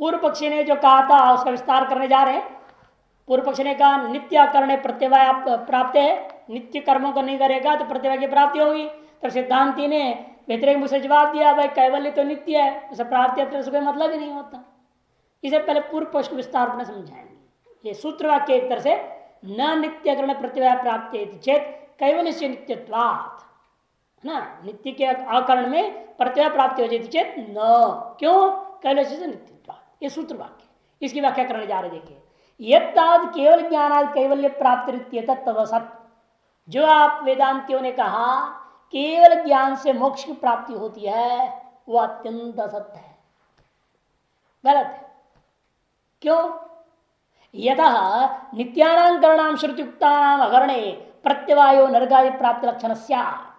पूर्व पक्षी ने जो कहा था उसका विस्तार करने जा रहे हैं। पूर्व पक्षी ने कहा नित्य करने प्रत्यवाय प्राप्त है, नित्य कर्मों को नहीं करेगा तो प्रत्यवाय की प्राप्ति होगी। तो सिद्धांति ने व्यतिरेक मुझसे जवाब दिया भाई कैवल्य तो नित्य है, उसे प्राप्ति अपने से कोई मतलब ही नहीं होता। इसे पहले पूर्व पक्ष को विस्तार में समझाएंगे। ये सूत्र वाक्य एक तरह से न नित्य करण प्रत्यवाय प्राप्त चेत कैवल्य से नित्यत्वात्, है ना, नित्य के आकरण में प्रत्यय प्राप्ति हो जाती चेत न, क्यों कैवल्य से नित्यत्वात्। ये सूत्र वाक्य, इसकी व्याख्या करने जा रहे। देखिए यद केवल ज्ञानाद कैवल्य प्राप्ति तत्वसत, जो आप वेदांतियों ने कहा केवल ज्ञान से मोक्ष की प्राप्ति होती है वह अत्यंत असत्य है, गलत है। क्यों? यथा नित्यानां करणाम श्रुतियुक्तानाम अगरणे प्रत्यवायो नरकादि प्राप्ति लक्षण स्यात्,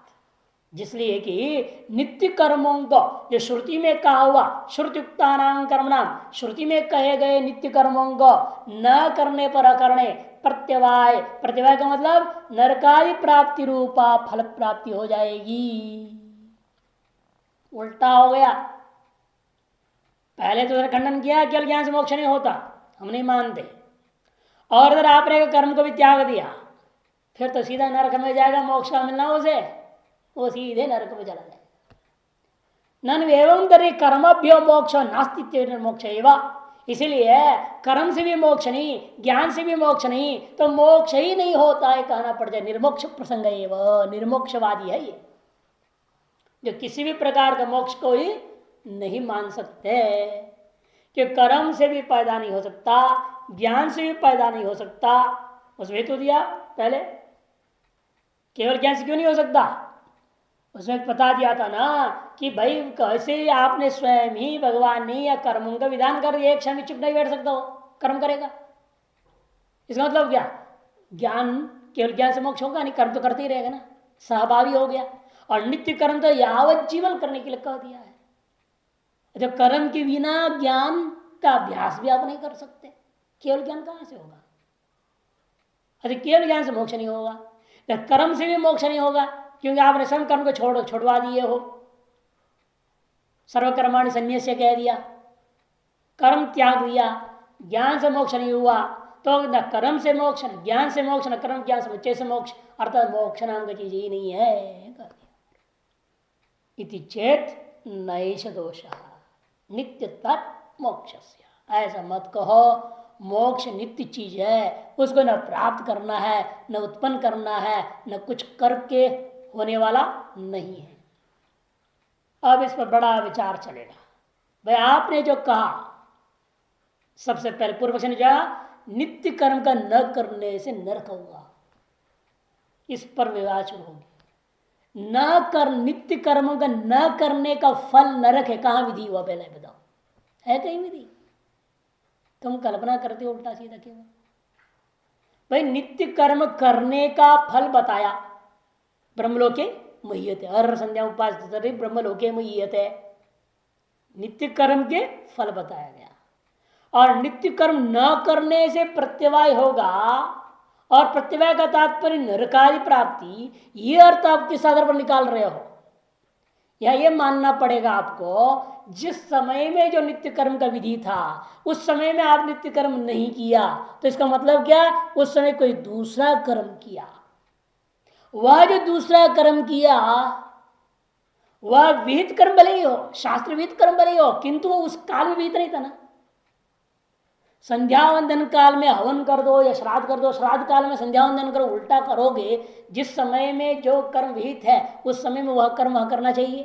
जिसलिए कि नित्य कर्मों को जो श्रुति में कहा हुआ श्रुतियुक्तानां कर्मणाम, श्रुति में कहे गए नित्य कर्मों को न करने पर अकरणे प्रत्यवाय, प्रत्यवाय का मतलब नरकादि प्राप्ति रूपा फल प्राप्ति हो जाएगी। उल्टा हो गया। पहले तो खंडन किया केवल ज्ञान से मोक्ष नहीं होता, हम नहीं मानते, और अगर आपने कर्म को भी त्याग दिया फिर तो सीधा नरक में जाएगा, मोक्ष का मिलना उसे, वो सीधे नरक में चला जाएगा। नन एवं तरी कर्मभ्यो मोक्ष नास्तित्व मोक्ष एवं, इसीलिए कर्म से भी मोक्ष नहीं, ज्ञान से भी मोक्ष नहीं, तो मोक्ष ही नहीं होता है कहना पड़ जाए। निर्मोक्ष प्रसंग एवं, निर्मोक्षवादी है ये, जो किसी भी प्रकार का मोक्ष को ही नहीं मान सकते, कि कर्म से भी पैदा नहीं हो सकता, ज्ञान से भी पैदा नहीं हो सकता। उसमें तो दिया पहले केवल ज्ञान से क्यों नहीं हो सकता, उसमें बता दिया था ना कि भाई कैसे आपने स्वयं ही भगवान ने या कर्मों का विधान कर दिया, एक क्षण चुप नहीं बैठ सकता हो, कर्म करेगा। इसका मतलब क्या, ज्ञान केवल ज्ञान से मोक्ष होगा नहीं, कर्म तो करते ही रहेगा ना, सहभागी हो गया। और नित्य कर्म तो यावत जीवन करने के लिए कह दिया है। जो कर्म के बिना ज्ञान का अभ्यास भी आप नहीं कर सकते, केवल ज्ञान कहां से होगा। अरे केवल ज्ञान से मोक्ष नहीं होगा, कर्म से भी मोक्ष नहीं होगा, क्योंकि आपने सब कर्म को छोड़वा दिए हो, सर्वकर्माणि संन्यास्य कह दिया, कर्म त्याग दिया, ज्ञान से मोक्ष नहीं हुआ, तो न कर्म से मोक्ष, न ज्ञान से मोक्ष, न कर्म ज्ञान समुच्चय से मोक्ष, अर्थात मोक्ष नाम की चीज ही नहीं है। इति चेत नैष दोष नित्यत्व मोक्षस्य, ऐसा मत कहो। मोक्ष नित्य चीज है, उसको न प्राप्त करना है, न उत्पन्न करना है, न कुछ करके होने वाला नहीं है। अब इस पर बड़ा विचार चलेगा। भाई आपने जो कहा, सबसे पहले पूर्व पक्ष ने कहा नित्य कर्म का न करने से नरक होगा, इस पर विवाद शुरू होगी। न कर, नित्य कर्मों का न करने का फल नरक है, कहां विधि हुआ पहले बताओ, है कहीं विधि? तुम कल्पना करते हो उल्टा सीधा क्यों? भाई नित्य कर्म करने का फल बताया, ब्रह्मलोके मुह्यते, हर संध्या उपास ब्रह्मलोके मुह्यते, नित्य कर्म के फल बताया गया। और नित्य कर्म न करने से प्रत्यवाय होगा, और प्रत्यवाय का तात्पर्य नरकादि प्राप्ति, ये अर्थ आप किस आधार पर निकाल रहे हो? या ये मानना पड़ेगा आपको जिस समय में जो नित्य कर्म का विधि था उस समय में आप नित्य कर्म नहीं किया, तो इसका मतलब क्या, उस समय कोई दूसरा कर्म किया। वह जो दूसरा कर्म किया वह विहित कर्म भले ही हो, शास्त्र विहित कर्म भले ही हो, किंतु उस काल में विहित नहीं था ना। संध्या वंदन काल में हवन कर दो या श्राद्ध कर दो, श्राद्ध काल में संध्या वंदन करो, उल्टा करोगे। जिस समय में जो कर्म विहित है उस समय में वह कर्म वह करना चाहिए,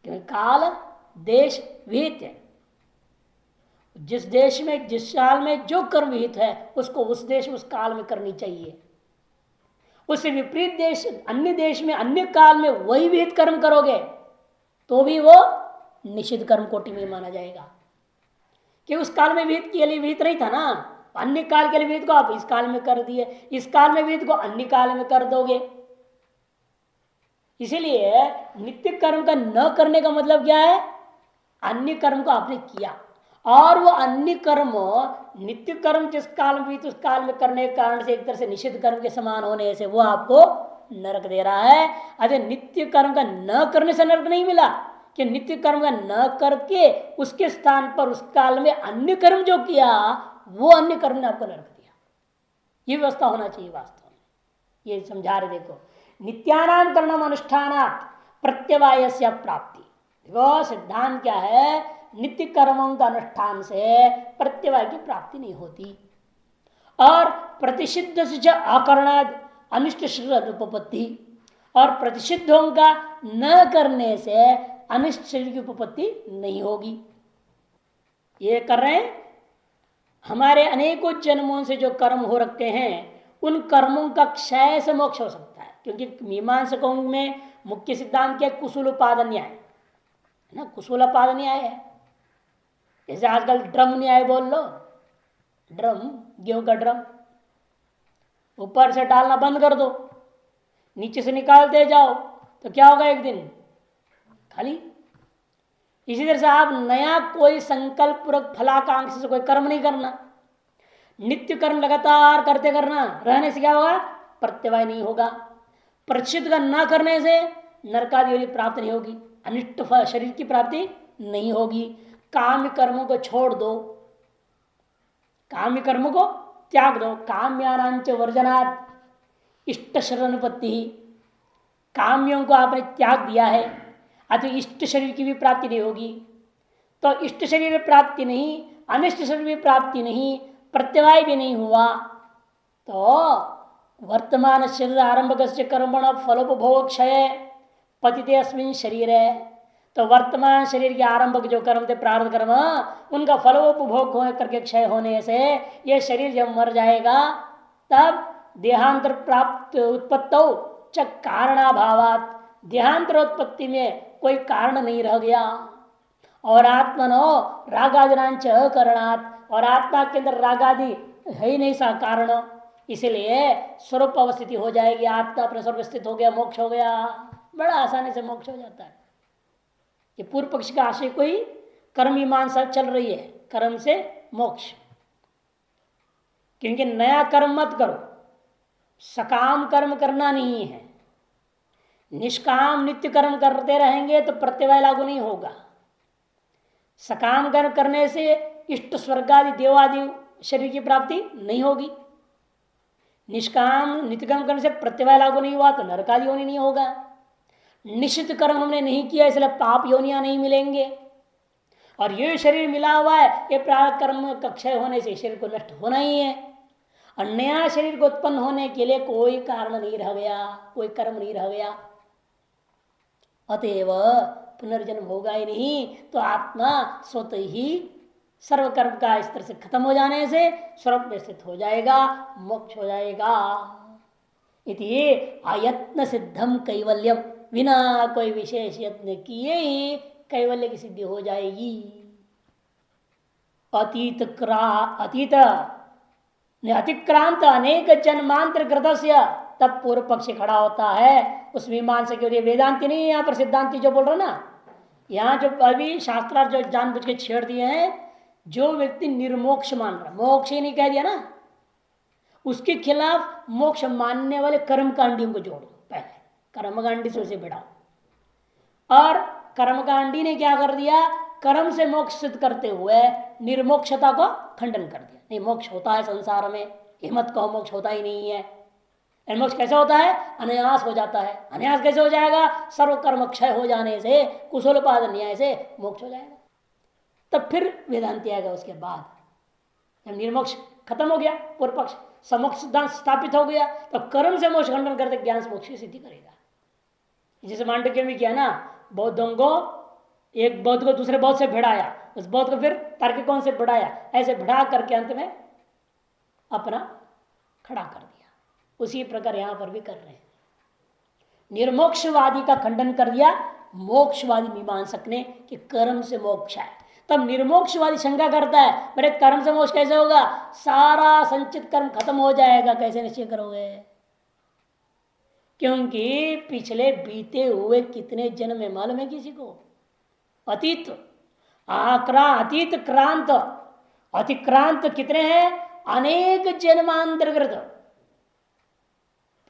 क्योंकि काल देश विहित है। जिस देश में जिस काल में जो कर्म विहित है उसको उस देश उस काल में करनी चाहिए। उससे विपरीत देश, अन्य देश में अन्य काल में वही विहित कर्म करोगे तो भी वो निषिद्ध कर्म कोटि में माना जाएगा, कि उस काल में विहित के लिए विहित नहीं था ना। अन्य काल के लिए विहित को आप इस काल में कर दिए, इस काल में विहित को अन्य काल में कर दोगे। इसीलिए नित्य कर्म का न करने का मतलब क्या है, अन्य कर्म को आपने किया, और वो अन्य कर्म नित्य कर्म जिस काल में विहित उस काल में करने के कारण से एक तरह से निषिद्ध कर्म के समान होने से वो आपको नरक दे रहा है। अरे नित्य कर्म का न करने से नरक नहीं मिला, कि नित्य कर्म का न करके उसके स्थान पर उस काल में अन्य कर्म जो किया वो अन्य कर्म ने आपको नरक दिया। ये व्यवस्था होना चाहिए वास्तव में। ये समझा रहे देखो, नित्यानाम कर्णम अनुष्ठानात् प्रत्यवाय से प्राप्ति। देखो सिद्धांत क्या है, नित्य कर्मों का अनुष्ठान से प्रत्यवाय की प्राप्ति नहीं होती। और प्रतिषिद्ध से अकरणाद अनिष्ट शरीर उपपत्ति, और प्रतिषिद्धों का न करने से अनिष्ट शरीर की उपपत्ति नहीं होगी। ये कर रहे हैं हमारे अनेकों जन्मों से जो कर्म हो रखे हैं उन कर्मों का क्षय से मोक्ष हो सकता है। क्योंकि मीमांसकों में मुख्य सिद्धांत क्या, कुशल न्याय है ना, कुशल न्याय है। जैसे आजकल ड्रम न्याय बोल लो, ड्रम गेहूं का ड्रम ऊपर से डालना बंद कर दो, नीचे से निकालते जाओ तो क्या होगा, एक दिन खाली। इसी तरह से आप नया कोई संकल्प पूर्वक फलाकांक्षा से कोई कर्म नहीं करना, नित्य कर्म लगातार करते करना रहने से क्या होगा, प्रत्यवाय नहीं होगा। प्रचित का न करने से नरकादि योनि प्राप्त नहीं होगी, अनिष्ट शरीर की प्राप्ति नहीं होगी। काम्य कर्मों को छोड़ दो, काम्य कर्मों को त्याग दो। काम्यानांच वर्जनात् इष्ट शरणपत्ति, काम्यों को आपने त्याग दिया है अतः इष्ट शरीर की भी प्राप्ति नहीं होगी। तो इष्ट शरीर में प्राप्ति नहीं, अनिष्ट शरीर में प्राप्ति नहीं, प्रत्यवाय भी नहीं हुआ, तो वर्तमान शरीर आरंभक कर्मण फलोपभोग क्षय पतिते अस्मिन् शरीर है। तो वर्तमान शरीर के आरंभक जो कर्म थे प्रारब्ध कर्म, उनका फलोपभोग करके क्षय होने से यह शरीर जब मर जाएगा तब देहांतर प्राप्त उत्पत्तौ च कारणाभावात, देहांतर उत्पत्ति में कोई कारण नहीं रह गया। और आत्मनो रागादिनांच अकरणात्, और आत्मा के अंदर रागादि है ही नहीं सा कारण, इसलिए स्वरूप अवस्थिति हो जाएगी। आत्मा अपने स्वरूप स्थित हो गया, मोक्ष हो गया, बड़ा आसानी से मोक्ष हो जाता है। ये पूर्व पक्ष का आशय कोई कर्म मीमांसा चल रही है, कर्म से मोक्ष। क्योंकि नया कर्म मत करो, सकाम कर्म करना नहीं है। निष्काम नित्य कर्म करते रहेंगे तो प्रत्यवाय लागू नहीं होगा। सकाम कर्म करने से इष्ट स्वर्गादि देवादि शरीर की प्राप्ति नहीं होगी। निष्काम नित्य कर्म करने से प्रत्यवाय लागू नहीं हुआ तो नरकादि योनि नहीं होगा। निश्चित कर्म हमने नहीं किया इसलिए पाप योनियां नहीं मिलेंगे। और ये शरीर मिला हुआ है, ये प्रारब्ध कर्म का क्षय होने से शरीर को नष्ट होना ही है। और नया शरीर को उत्पन्न होने के लिए कोई कारण नहीं रह गया, कोई कर्म नहीं रह गया, अतएव पुनर्जन्म होगा ही नहीं। तो आत्मा स्वतः ही सर्वकर्म का इस तरह से खत्म हो जाने से स्वरूप में स्थित हो जाएगा, मोक्ष हो जाएगा। इति अयत्न सिद्धम कैवल्यम, बिना कोई विशेष यत्न किए ही कैवल्य की सिद्धि हो जाएगी। अतीत अतिक्रांत अनेक जन्मांतर कृतस्य, तब पूर्व पक्षी खड़ा होता है उस मीमांसा के लिए। वेदांति नहीं है यहाँ पर, सिद्धांति जो बोल रहे ना, यहाँ जो अभी शास्त्रार्थ जो जानबूझ के छेड़ दिए हैं, जो व्यक्ति निर्मोक्ष मान रहा, मोक्ष ही नहीं कह दिया ना, उसके खिलाफ मोक्ष मानने वाले कर्मकांडियों को जोड़ो। पहले कर्मकांडी से उसे भिड़ाओ। और कर्मकांडी ने क्या कर दिया, कर्म से मोक्ष सिद्ध करते हुए निर्मोक्षता को खंडन कर दिया। नहीं, मोक्ष होता है संसार में, ये मत कहो मोक्ष होता ही नहीं है। मोक्ष कैसे होता है, अनायास हो जाता है। अनायास कैसे हो जाएगा, सर्व कर्म क्षय हो जाने से, कुशलोपाद न्याय से मोक्ष हो जाएगा। तब फिर वेदांति आएगा उसके बाद। जब निर्मोक्ष खत्म हो गया, पूर्व पक्ष समोक्ष सिद्धांत स्थापित हो गया, तो कर्म से मोक्ष खंडन करते ज्ञान से मोक्ष की सिद्धि करेगा। जैसे मांडुक्य में किया ना, बौद्धों को, एक बौद्ध को दूसरे बौद्ध से भिड़ाया, उस बौद्ध को फिर तार्किकों से भिड़ाया, ऐसे भिड़ा करके अंत में अपना खड़ा कर दिया। उसी प्रकार यहां पर भी कर रहे हैं। निर्मोक्षवादी का खंडन कर दिया मोक्षवादी मीमांसक ने कि कर्म से मोक्ष है। तब निर्मोक्षवादी शंका करता है, मेरे कर्म से मोक्ष कैसे होगा, सारा संचित कर्म खत्म हो जाएगा, कैसे निश्चय करोगे? क्योंकि पिछले बीते हुए कितने जन्म में मालूम है किसी को? अतीत अतीत क्रांत, अतिक्रांत कितने हैं, अनेक जन्मांतर्गत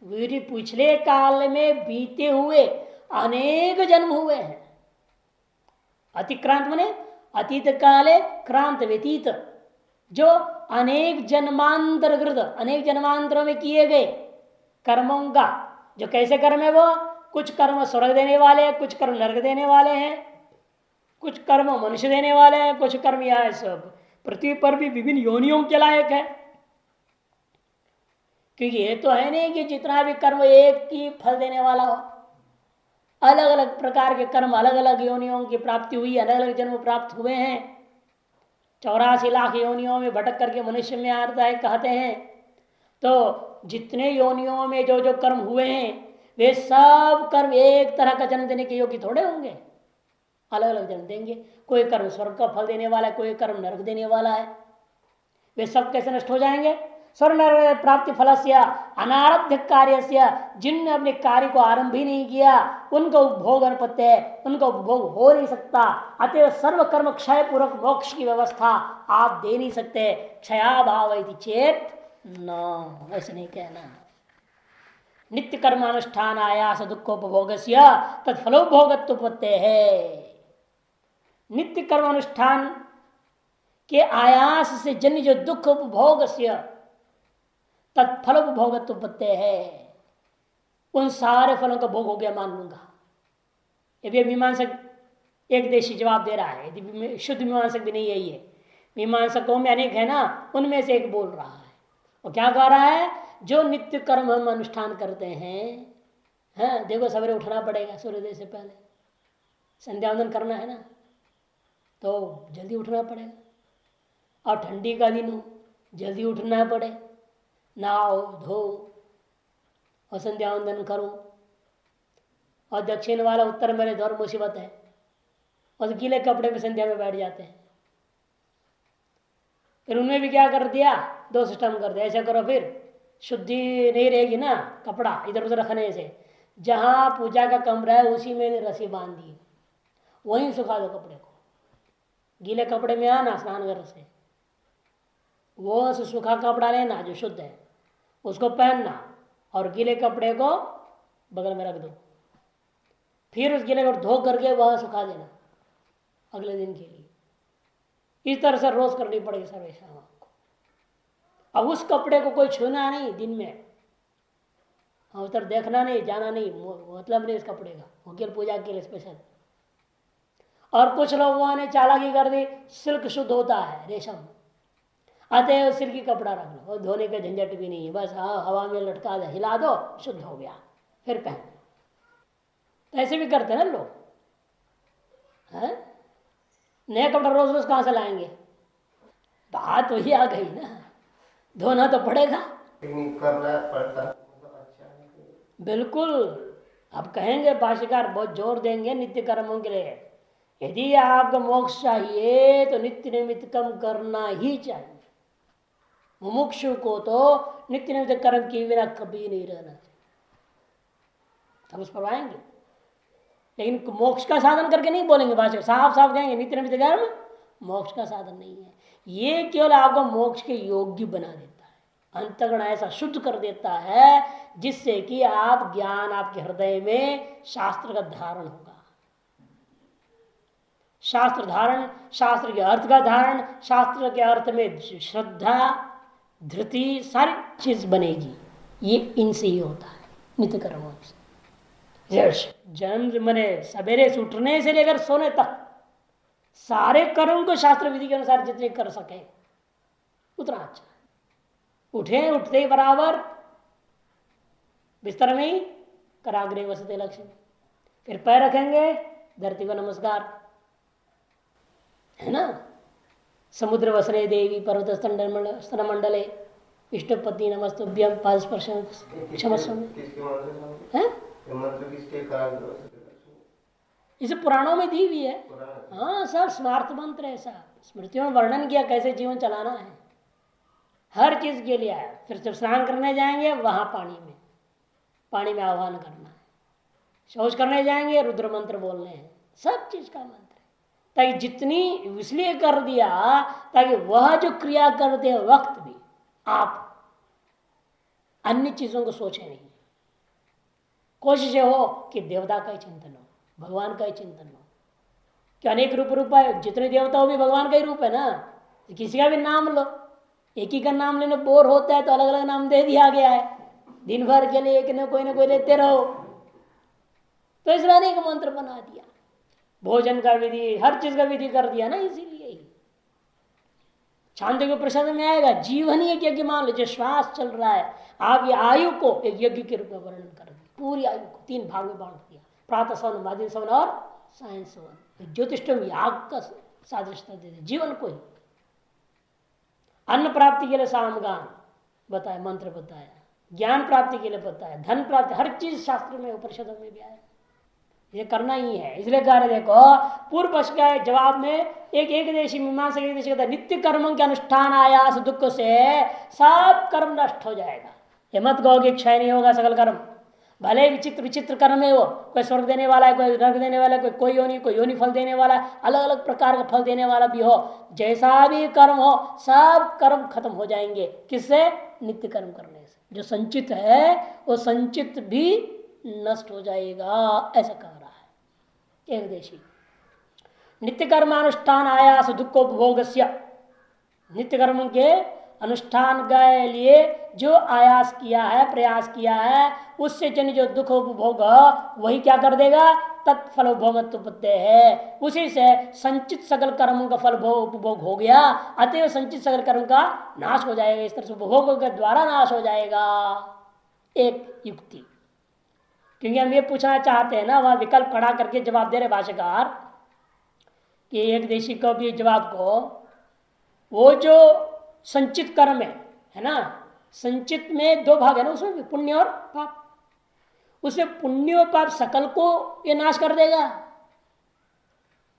पिछले काल में बीते हुए अनेक जन्म हुए हैं। अतिक्रांत मने अतीत काले क्रांत व्यतीत, जो अनेक जन्मांतरकृत अनेक जन्मांतरों में किए गए कर्मों का, जो कैसे कर्म है वो, कुछ कर्म स्वर्ग देने वाले हैं, कुछ कर्म नरक देने वाले हैं, कुछ कर्म मनुष्य देने वाले हैं, कुछ कर्म यह सब पृथ्वी पर भी विभिन्न योनियों के लायक है। क्योंकि ये तो है नहीं कि जितना भी कर्म एक ही फल देने वाला हो, अलग अलग प्रकार के कर्म अलग अलग योनियों की प्राप्ति हुई, अलग अलग जन्म प्राप्त हुए हैं। 84 लाख योनियों में भटक करके मनुष्य में आता है कहते हैं। तो जितने योनियों में जो जो कर्म हुए हैं वे सब कर्म एक तरह का जन्म देने के योग्य थोड़े होंगे, अलग अलग जन्म देंगे। कोई कर्म स्वर्ग का फल देने वाला है, कोई कर्म नरक देने वाला है। वे सब कैसे नष्ट हो जाएंगे? स्वर्ग नरक प्राप्ति फल से अनारब्ध कार्य से, जिनने अपने कार्य को आरंभ ही नहीं किया उनका उपभोग अनुपत्य है, उनका उपभोग हो नहीं सकता। अतएव सर्व कर्म क्षय पूर्वक मोक्ष की व्यवस्था आप दे नहीं सकते। क्षया भाव चेत न, ऐसे नहीं कहना। नित्य कर्मानुष्ठान आयास दुखोपभोग तत्फलोपभोगत्वपत्ते है। नित्य कर्मानुष्ठान के आयास से जन्य जो दुख उपभोग तत्फलोपभोगत्वपत्ते है, उन सारे फलों का भोग हो गया मान लूंगा। यदि मीमांसक एक देशी जवाब दे रहा है, यदि शुद्ध मीमांसक भी नहीं यही है, मीमांसकों में अनेक है ना, उनमें से एक बोल रहा है। और क्या कह रहा है? जो नित्य कर्म हम अनुष्ठान करते हैं, हाँ देखो सवेरे उठना पड़ेगा सूर्योदय से पहले, संध्यावंदन करना है ना, तो जल्दी उठना पड़ेगा। और ठंडी का दिन हो, जल्दी उठना पड़े, नहाओ धो और संध्यावंदन करो। और दक्षिण वाला उत्तर मेरे दौर मुसीबत है, और गीले कपड़े में संध्या में बैठ जाते हैं। फिर उनमें भी क्या कर दिया, दो सिस्टम कर दिया। ऐसा करो फिर शुद्धि नहीं रहेगी ना, कपड़ा इधर उधर रखने से। जहाँ पूजा का कमरा है उसी में रस्सी बांध दी, वहीं सुखा दो कपड़े को। गीले कपड़े में आना स्नान घर से, वो सूखा कपड़ा लेना जो शुद्ध है उसको पहनना, और गीले कपड़े को बगल में रख दो। फिर उस गीले को धो करके वह सुखा देना अगले दिन के लिए। इस तरह से रोज करनी पड़ेगी सर्वेशा आपको। अब उस कपड़े को कोई छूना नहीं दिन में, उधर देखना नहीं, जाना नहीं, मतलब नहीं इस कपड़े का, वो केवल पूजा के लिए स्पेशल। और कुछ लोगों ने चालाकी कर दी, सिल्क शुद्ध होता है, रेशम, अतः सिल्क की कपड़ा रख लो, और धोने का झंझट भी नहीं है, बस हवा में लटका दो, हिला दो, शुद्ध हो गया, फिर पहन। ऐसे भी करते हैं ना लोग। नया कपड़ा रोज रोज कहां से लाएंगे? बात वही आ गई ना, धोना तो पड़ेगा, करना पड़ता। बिल्कुल। अब कहेंगे भाष्यकार, बहुत जोर देंगे नित्य कर्मों के लिए। यदि आपको मोक्ष चाहिए तो नित्य निमित्त कर्म करना ही चाहिए। मुमुक्षु को तो नित्य निमित्त कर्म किए बिना कभी नहीं रहना चाहिए। हम उस पर आएंगे, लेकिन मोक्ष का साधन करके नहीं बोलेंगे। भाषा साफ साफ कहेंगे नित्य निमित्त कर्म मोक्ष का साधन नहीं है। ये केवल आपको मोक्ष के योग्य बना देता है, अंतःकरण ऐसा शुद्ध कर देता है जिससे कि आप ज्ञान आपके हृदय में शास्त्र का धारण होगा। शास्त्र धारण, शास्त्र के अर्थ का धारण, शास्त्र के अर्थ में श्रद्धा धृति सारी चीज बनेगी। ये इनसे ही होता है, नित्य कर्मों से। जन्म मने सवेरे से उठने से लेकर सोने तक सारे कर्म को शास्त्र विधि के अनुसार जितने कर सके उतना अच्छा है। उठे उठते ही बराबर बिस्तर में ही कराग्रे वसते लक्ष्मी, फिर पैर रखेंगे धरती को नमस्कार, है ना। समुद्र वसने देवी पर्वत स्तन मंडले विष्णुपति नमस्तुभ्यम पाद स्पर्श क्षमस्व। इसे पुराणों में दी हुई है। हाँ, सब स्मार्थ मंत्र है, सब स्मृतियों में वर्णन किया कैसे जीवन चलाना है, हर चीज के लिए आया। फिर जब स्नान करने जाएंगे वहां पानी में आह्वान करना है, शौच करने जाएंगे रुद्र मंत्र बोलने हैं, सब चीज का मंत्र है। ताकि जितनी इसलिए कर दिया ताकि वह जो क्रिया करते वक्त भी आप अन्य चीजों को सोचे नहीं। कोशिश हो कि देवता का ही चिंतन हो, भगवान का ही चिंतन हो, क्या अनेक रूप है, जितने देवता हो भी भगवान का ही रूप है ना। किसी का भी नाम लो, एक ही का नाम लेने बोर होता है तो अलग अलग नाम दे दिया गया है, दिन भर के लिए एक न कोई लेते रहो, तो इसलिए अनेक मंत्र बना दिया। भोजन का विधि, हर चीज का विधि कर दिया ना, इसीलिए ही छांदोग्य उपनिषद में आएगा, जीवन ही एक यज्ञ मान लो, जो श्वास चल रहा है, आप ये आयु को एक यज्ञ के रूप में वर्णन कर दिया, पूरी आयु को 3 भाग में बांट दिया, प्रातः सवन, मध्य सवन और सायं सवन। ज्योतिषम याग का सादृश्यता दे दिया जीवन को ही। अन्न प्राप्ति के लिए सामगान बताया, मंत्र बताया, ज्ञान प्राप्ति के लिए बताया, धन प्राप्ति, हर चीज शास्त्र में उपनिषदों में भी आया, ये करना ही है। इसलिए कह रहे देखो, पूर्व पक्ष का जवाब में एक देशी मीमांसा एक देशी कहता है नित्य कर्मों के अनुष्ठान आयास दुख से सब कर्म नष्ट हो जाएगा। ये मत कहो कि क्षय नहीं होगा सकल कर्म, भले विचित्र विचित्र कर्म है वो, कोई स्वर्ग देने वाला है, कोई नरक देने वाला है, कोई योनि फल देने वाला है, अलग अलग प्रकार का फल देने वाला भी हो, जैसा भी कर्म हो सब कर्म खत्म हो जाएंगे। किससे? नित्य कर्म करने से। जो संचित है वो संचित भी नष्ट हो जाएगा, ऐसा कह रहा है एक देशी। नित्य कर्मानुष्ठान आयास दुखोपभोग, नित्य कर्म के अनुष्ठान के लिए जो आयास किया है, प्रयास किया है, उससे जन जो दुख उपभोग वही क्या कर देगा? तत्फल उपभोगत्व है, उसी से संचित सकल कर्मों का फल उपभोग हो गया, अतएव संचित सकल कर्म का नाश हो जाएगा। इस तरह से उपभोग के द्वारा नाश हो जाएगा, एक युक्ति। क्योंकि हम ये पूछना चाहते हैं ना, वह विकल्प खड़ा करके जवाब दे रहे भाष्यकार कि एक देशी को भी जवाब को, वो जो संचित कर्म है ना, संचित में 2 भाग है ना, उसमें भी पुण्य और पाप, उसमें पुण्य और पाप सकल को ये नाश कर देगा,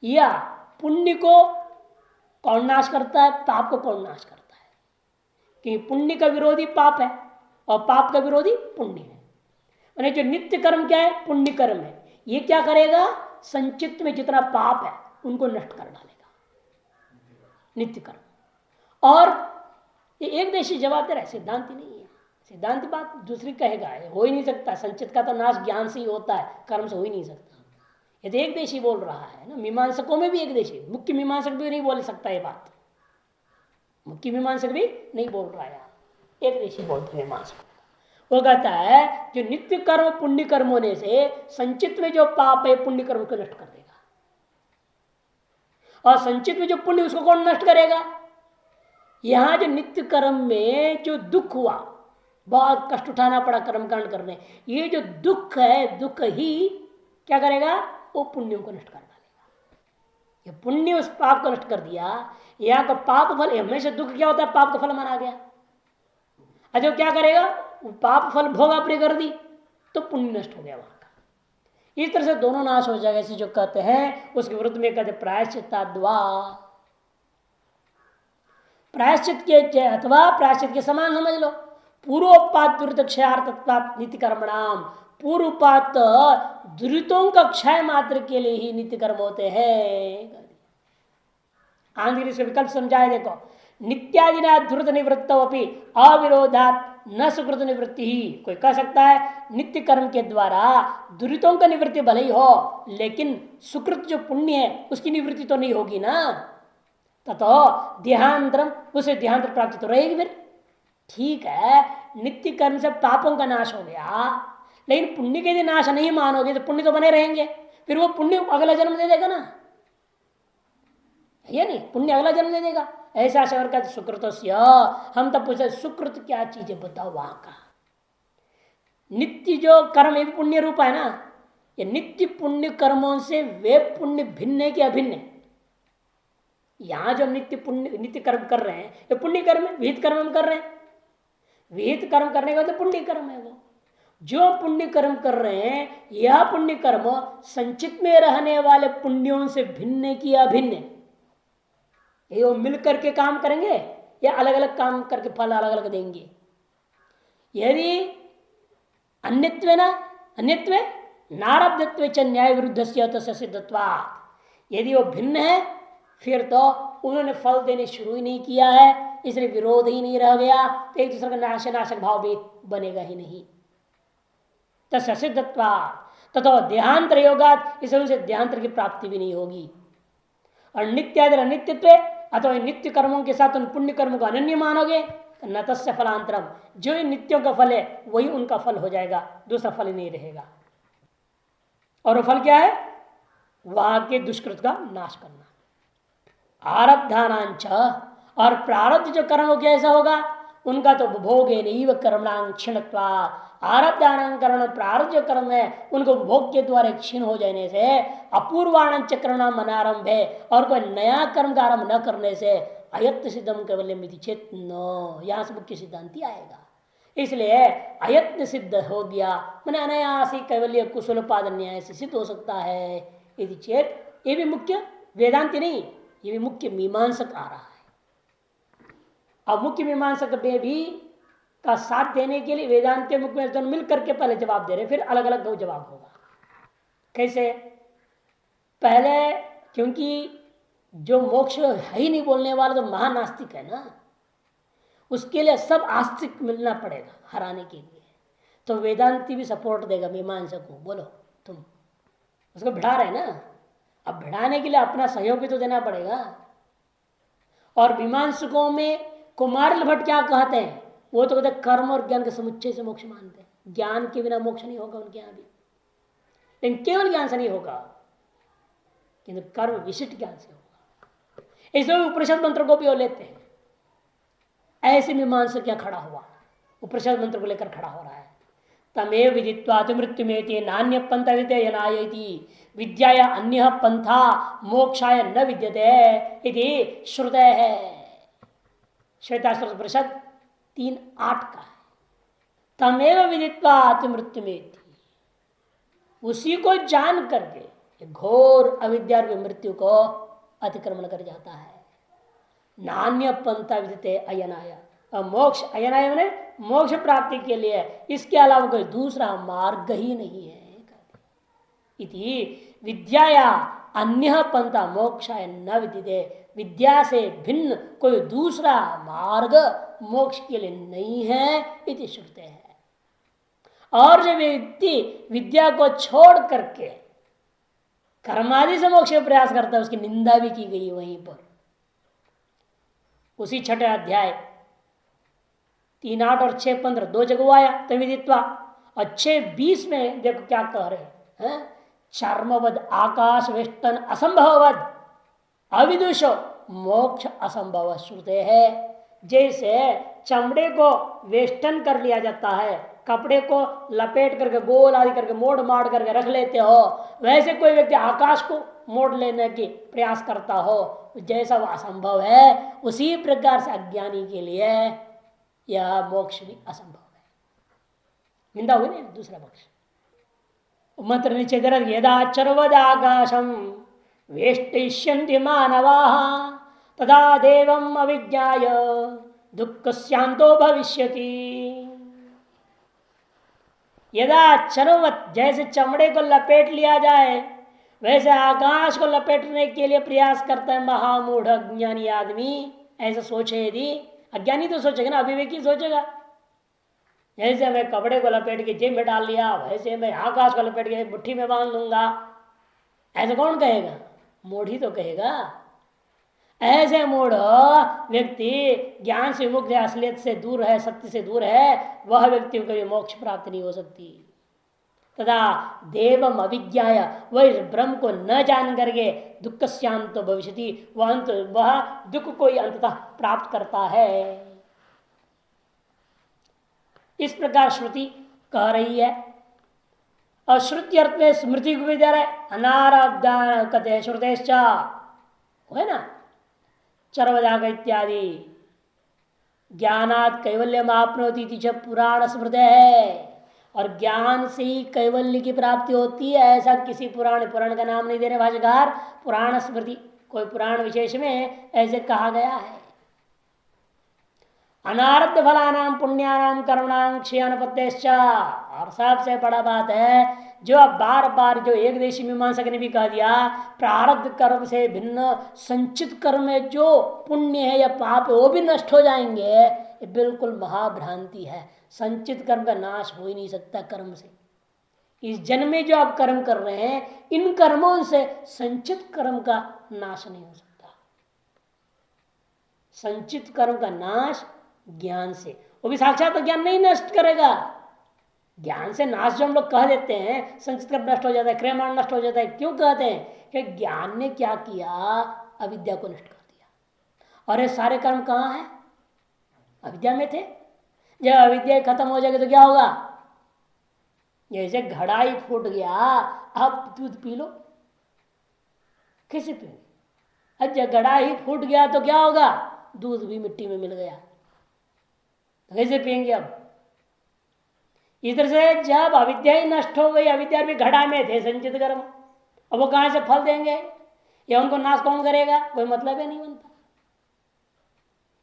या पुण्य को कौन नाश करता है, पाप को कौन नाश करता है? कि पुण्य का विरोधी पाप है और पाप का विरोधी पुण्य है। मैंने जो नित्य कर्म क्या है? पुण्य कर्म है। ये क्या करेगा? संचित में जितना पाप है उनको नष्ट कर डालेगा, नित्य कर्म। और ये एक देशी जवाब दे रहा है, सिद्धांति नहीं है। सिद्धांत बात दूसरी कहेगा, हो ही नहीं सकता, संचित का तो नाश ज्ञान से ही होता है, कर्म से हो ही नहीं सकता। ये तो एक देशी बोल रहा है ना, मीमांसकों में भी एक देशी, मुख्य मीमांसक भी नहीं बोल सकता ये बात, मुख्य मीमांसक भी नहीं बोल रहा है, एक देशी बोलते हैं मीमांसक। वो कहता है जो नित्य कर्म पुण्य कर्म होने से संचित में जो पाप है पुण्य कर्म को नष्ट कर देगा, और संचित में जो पुण्य उसको कौन नष्ट करेगा? यहां जो नित्य कर्म में जो दुख हुआ, बहुत कष्ट उठाना पड़ा कर्म कांड करने, ये जो दुख है, दुख ही क्या करेगा? वो पुण्यों को नष्ट कर डालेगा। ये पुण्य उस पाप को नष्ट कर दिया। यहां का पाप फल, हमेशा दुख क्या होता है? पाप का फल माना गया। अच्छा क्या करेगा? पाप फल भोग आपने कर दी तो पुण्य नष्ट हो गया वहां का। इस तरह से दोनों नाश हो जाएगा, ऐसे जो कहते हैं उसके विरुद्ध में कहते प्रायश्चित्ताद्वा, प्रायश्चित के अथवा प्रायश्चित के समान समझ लो। पूर्वोपात दुरित क्षयार्थत्वात् नित्य कर्मणाम, पूर्वपात दुरितों का क्षय मात्र के लिए ही नित्य कर्म होते हैं। आंध्र इसका विकल्प समझाए देखो, नित्यादिना दुरित निवृत्त अविरोधात न सुकृत निवृत्ति ही। कोई कह सकता है नित्य कर्म के द्वारा दुरितों का निवृत्ति भले ही हो, लेकिन सुकृत जो पुण्य है उसकी निवृत्ति तो नहीं होगी ना, ततो देहांतरम, उसे देहांतर प्राप्ति तो रहेगी फिर। ठीक है, नित्य कर्म से पापों का नाश हो गया, लेकिन पुण्य के यदि नाश नहीं मानोगे तो पुण्य तो बने रहेंगे, फिर वो पुण्य अगला जन्म दे देगा ना, ये नहीं, पुण्य अगला जन्म दे देगा। ऐसा शवर का सुकृत, हम तब पूछे सुकृत क्या चीज है बताओ वहां का। नित्य जो कर्म है पुण्य रूप है ना, ये नित्य पुण्य कर्मों से वे पुण्य भिन्न है कि अभिन्न है? यहां जो हम नित्य कर्म कर रहे हैं ये पुण्य कर्म है, विहित कर्म हम कर रहे हैं, विहित कर्म करने का तो पुण्य कर्म है। वो जो पुण्य कर्म कर रहे हैं, यह पुण्य कर्म संचित में रहने वाले पुण्यों से भिन्न है कि अभिन्न है? ये वो मिल करके काम करेंगे या अलग अलग काम करके फल अलग अलग देंगे? यदि अन्यत्व ना अन्यत्व नारब्धत्व च न्याय विरुद्ध से सिद्धत्वा, यदि वो भिन्न है फिर तो उन्होंने फल देने शुरू ही नहीं किया है, इसलिए विरोध ही नहीं रह गया, तो एक दूसरे का नाशक भाव भी बनेगा ही नहीं। तस्य सिद्धत्वा तथा देहांतर योगात, इस उनसे देहांतर की प्राप्ति भी नहीं होगी। और नित्यादि अनित्यत्व अथवा नित्य कर्मों के साथ उन पुण्य कर्मों को अनन्य मानोगे न तस्य फलांतरम, जो इन नित्यों का फल है वही उनका फल हो जाएगा, दूसरा फल ही नहीं रहेगा। और वो फल क्या है? वहां के दुष्कृत का नाश करना। आरब्धानांच, और प्रारब्ध जो कर्म कैसा होगा उनका तो उपभोगे नहीं कर्मणांग क्षीणत्वा, आरब्धान कर्म प्रारब्ध जो कर्म है उनको उपभोग के द्वारा क्षीण हो जाने से अपूर्वाण चक्रणाम अनारंभ है, और कोई नया कर्म का आरंभ न करने से अयत्न सिद्धम कैवल्यम चेत न, यहां से मुख्य सिद्धांति आएगा। इसलिए अयत्न सिद्ध हो गया मैंने अनायासी कैवल्य कुशलोपादन न्याय से सिद्ध हो सकता है यदि चेत, ये भी मुख्य वेदांति नहीं, ये भी मुख्य मीमांसक आ रहा है। अब मुख्य मीमांसक में भी का साथ देने के लिए वेदांत मुख्य मिल करके पहले जवाब दे रहे, फिर अलग अलग दो जवाब होगा। कैसे? पहले क्योंकि जो मोक्ष है ही नहीं बोलने वाला तो महानास्तिक है ना, उसके लिए सब आस्तिक मिलना पड़ेगा हराने के लिए, तो वेदांति भी सपोर्ट देगा मीमांसक को। बोलो तुम उसको भिड़ा रहे ना, अब भिड़ाने के लिए अपना सहयोग भी तो देना पड़ेगा। और मीमांसकों में कुमार भट्ट क्या कहते हैं, वो तो कहते कर्म और ज्ञान के समुच्चय से मोक्ष मानते हैं, ज्ञान के बिना मोक्ष नहीं होगा उनके यहां भी, लेकिन केवल ज्ञान से नहीं होगा किंतु कर्म विशिष्ट ज्ञान से होगा। इसलिए उपनिषद मंत्र को भी वो लेते हैं। ऐसे मीमांसा क्या खड़ा हुआ, उपनिषद मंत्र को लेकर खड़ा हो रहा है। तमेव विदित्वा मृत्यु में नान्य पंथ विद्यनायति विद्याया अन्य पंथा मोक्षाय न विद्यते इति श्रुतय है। श्वेताश्वत परिषद 3:8 का है। तमेव विदित्वा मृत्यु में, उसी को जान करके घोर अविद्या की मृत्यु को अतिक्रमण कर जाता है। नान्य पंथा विदिते अयनाय, और मोक्ष अयनाय मैंने मोक्ष प्राप्ति के लिए इसके अलावा कोई दूसरा मार्ग ही नहीं है। इति विद्याया अन्य पंथा मोक्षाय न विदिते, विद्या से भिन्न कोई दूसरा मार्ग मोक्ष के लिए नहीं है इति श्रुते है। और जो व्यक्ति विद्या को छोड़ करके कर्मादि से मोक्ष का प्रयास करता है उसकी निंदा भी की गई वहीं पर, उसी 6 अध्याय 3:8 और 6:15 दो जगह आया तविदित्वा, और 6:20 में देखो क्या कह रहे हैं, चर्मवद आकाश वेष्टन असंभववद अविदुषो मोक्ष असंभव श्रुते है। जैसे चमड़े को वेष्टन कर लिया जाता है, कपड़े को लपेट करके गोल आदि करके मोड़ माड़ करके रख लेते हो, वैसे कोई व्यक्ति आकाश को मोड़ लेने की प्रयास करता हो, जैसा वह असंभव है उसी प्रकार से अज्ञानी के लिए यह मोक्ष भी असंभव है। निंदा हुई नहीं दूसरा पक्ष। मंत्र नीचे दर यदा चर्वद आकाशम वेष्टिष्यन्ति मानवाः तदा देवम अविज्ञाय दुःखस्यांतो भविष्यति। यदा चर्वत, जैसे चमड़े को लपेट लिया जाए वैसे आकाश को लपेटने के लिए प्रयास करता है महामूढ़ अज्ञानी आदमी। ऐसा सोचे यदि, अज्ञानी तो सोचेगा ना, अविवेकी सोचेगा जैसे मैं कपड़े को लपेट के जेब में डाल लिया वैसे मैं आकाश को लपेट के मुट्ठी में बांध लूंगा, ऐसा कौन कहेगा? मूढ़ ही तो कहेगा। ऐसे मूढ़ व्यक्ति ज्ञान से मुक्त है, असलियत से दूर है, सत्य से दूर है, वह व्यक्ति को कभी मोक्ष प्राप्त नहीं हो सकती। तथा देवम अविज्ञाय, वह ब्रह्म को न जान करके दुख शांत भविष्यति, वह दुख को ही अंततः प्राप्त करता है। इस प्रकार श्रुति कह रही है। और श्रुति अर्थ में स्मृति को भी दे रहा है, अनारब्धान कथे श्रुतेश्च है ना, चरवदाग इत्यादि ज्ञानात् कैवल्यम आपनोति इति च पुराण स्मृत है। और ज्ञान से ही कैवल्य की प्राप्ति होती है, ऐसा किसी पुराण का नाम नहीं दे रहे भाष्यकार, पुराण स्मृति कोई पुराण विशेष में ऐसे कहा गया है। अनारब्ध फलानाम पुण्यानाम कर्मणाम क्षयानुपत्तेश्च, और सबसे बड़ा बात है जो अब बार बार जो एक देशी मीमांसक ने भी कह दिया, प्रारब्ध कर्म से भिन्न संचित कर्म में जो पुण्य है या पाप है वो भी नष्ट हो जाएंगे, ये बिल्कुल महाभ्रांति है। संचित कर्म का नाश हो ही नहीं सकता कर्म से, इस जन्म में जो आप कर्म कर रहे हैं, इन कर्मों से संचित कर्म का नाश नहीं हो सकता। संचित कर्म का नाश ज्ञान से, वो भी साक्षात ज्ञान नहीं नष्ट करेगा। ज्ञान से नाश जो हम लोग कह देते हैं, संचित कर्म नष्ट हो जाता है, क्रियमाण नष्ट हो जाता है, क्यों कहते हैं कि ज्ञान ने क्या किया, अविद्या को नष्ट कर दिया। और ये सारे कर्म कहाँ हैं? अविद्या में थे। जब अविद्या खत्म हो जाएगी तो क्या होगा? जैसे घड़ा ही फूट गया, अब दूध पी लो, कैसे पियोगे? अब जब घड़ा ही फूट गया तो क्या होगा? दूध भी मिट्टी में मिल गया, कैसे पियेंगे? अब इधर से जब अविद्या ही नष्ट हो गई, अविद्या भी घड़ा में थे संचित कर्म, अब वो कहां से फल देंगे? या उनको नाश कौन करेगा? कोई मतलब ही नहीं बनता।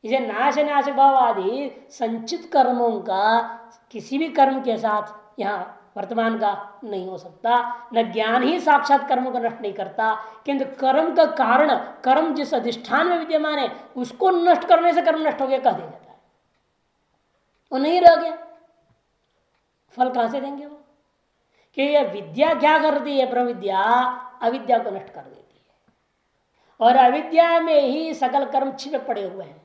इसे नाश नाश भाव आदि संचित कर्मों का किसी भी कर्म के साथ यहाँ वर्तमान का नहीं हो सकता। न ज्ञान ही साक्षात कर्मों को नष्ट नहीं करता, किंतु कर्म का कारण, कर्म जिस अधिष्ठान में विद्यमान है उसको नष्ट करने से कर्म नष्ट हो गया कह दिया जाता है। वो नहीं रह गया, फल कहां से देंगे वो? कि ये विद्या क्या करती है? ब्रह्म विद्या अविद्या को नष्ट कर देती है, और अविद्या में ही सकल कर्म छिपे पड़े हुए हैं।